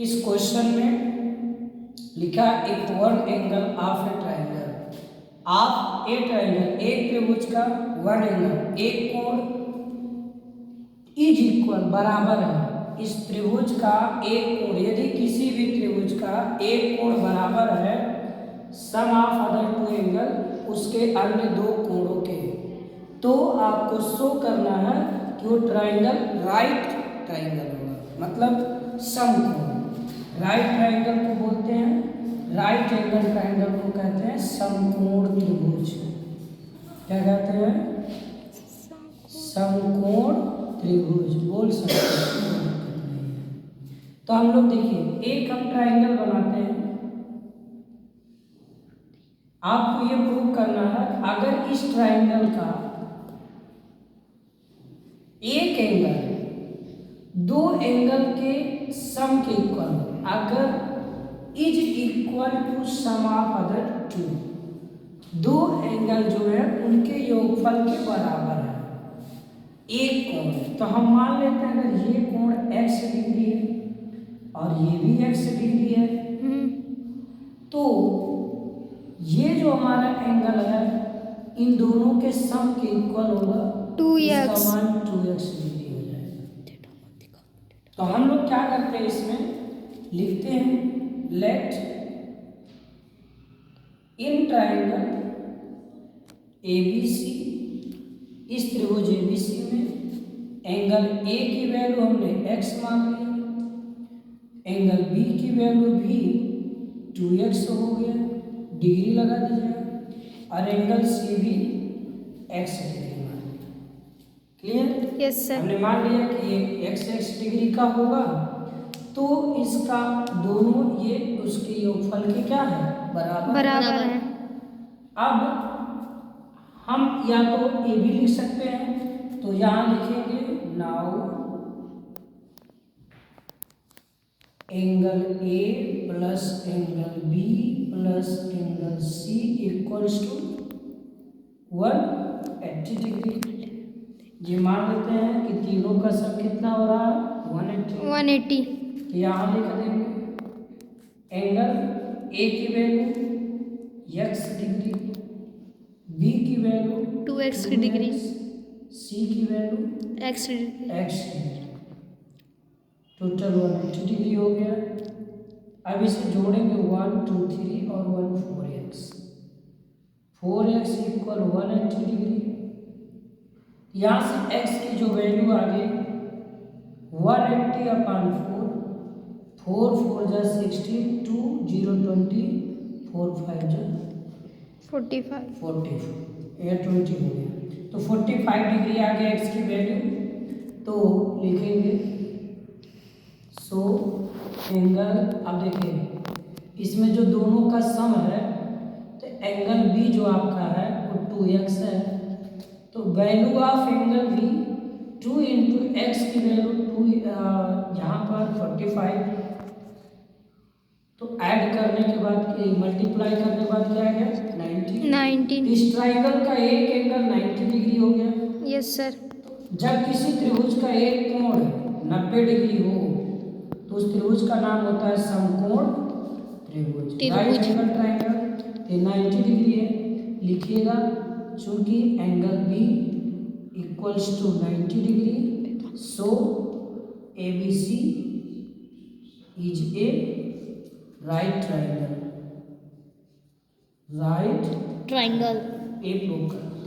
इस क्वेश्चन में लिखा if one angle of A triangle of A triangle, एक त्रिभुज का वन एंगल, एक कोण इज इक्वल बराबर है। इस त्रिभुज का एक कोण, यदि किसी भी त्रिभुज का एक कोण बराबर है सम ऑफ अदर टू एंगल, उसके अन्य दो कोणों के, तो आपको शो करना है कि वो ट्राइंगल राइट ट्राइंगल होगा, मतलब समकोण। राइट ट्राइंगल को बोलते हैं, राइट एंगल ट्राइंगल को कहते हैं समकोण त्रिभुज। क्या कहते हैं? समकोण त्रिभुज बोल सकते हैं। तो हम लोग देखिए, एक हम ट्राइंगल बनाते हैं, आपको ये प्रूव करना है अगर इस ट्राइंगल का एक एंगल दो एंगल के सम के इक्वल, अगर is equal to sum of other two, दो एंगल जो है उनके योगफल के बराबर है एक कोण है। तो हम मान लेते हैं अगर ये कोण x डिग्री है और ये भी x डिग्री है, तो ये जो हमारा एंगल है इन दोनों के सम के इक्वल होगा 2x, इसका मान 2x डिग्री हो जाएगा। तो हम लोग क्या करते हैं, इसमें लिखते हैं लेट इन ट्राइंगल ABC, इस त्रिभुज ABC में एंगल A की वैल्यू हमने x मान लिया, एंगल B की वैल्यू भी 2x हो गया, डिग्री लगा दीजिएगा, और एंगल C भी x डिग्री मान लिया। क्लियर? Yes sir. हमने मान लिया कि ये x डिग्री का होगा, तो इसका दोनों ये उसके योगफल के क्या है? बराबर है। अब हम या तो ए भी लिख सकते हैं, तो यहाँ लिखेंगे now angle A plus angle B plus angle C equals to 180 degree. ये मान लेते हैं कि तीनों का सम कितना हो रहा है? 180। तो यहाँ लिख देंगे एंगल ए की वैल्यू x डिग्री, बी की वैल्यू 2x की डिग्री, सी की value x x degree, total 180 degree हो गया। अब इसे जोड़ेंगे 1 2 3 और 1 4x, 4x इक्वल 180 डिग्री। यहाँ से x की जो वैल्यू आ गई 180/4, 4 4 जा 16, 2 0 20, 4 5 जा 45, ये 20 हो गया। तो 45 डिग्री आ गया x की वैल्यू, तो लिखेंगे सो एंगल, अब देखिए इसमें जो दोनों का सम है, तो एंगल बी जो आपका है वो 2x है, तो value of angle B 2 into X की वैल्यू 2, यहाँ पर 45, तो ऐड करने के बाद मल्टीप्लाई करने के बाद क्या आ गया 90। इस ट्राइंगल का एक एंगल 90 डिग्री हो गया। Yes sir. जब किसी त्रिभुज का एक कोण 90 डिग्री हो तो उस त्रिभुज का नाम होता है समकोण त्रिभुज, राइट एंगल ट्राइंगल। 90 डिग्री है, लिखिएगा चूंकि angle B equals to 90 degree, so ABC is a right triangle, ए प्रूव करना।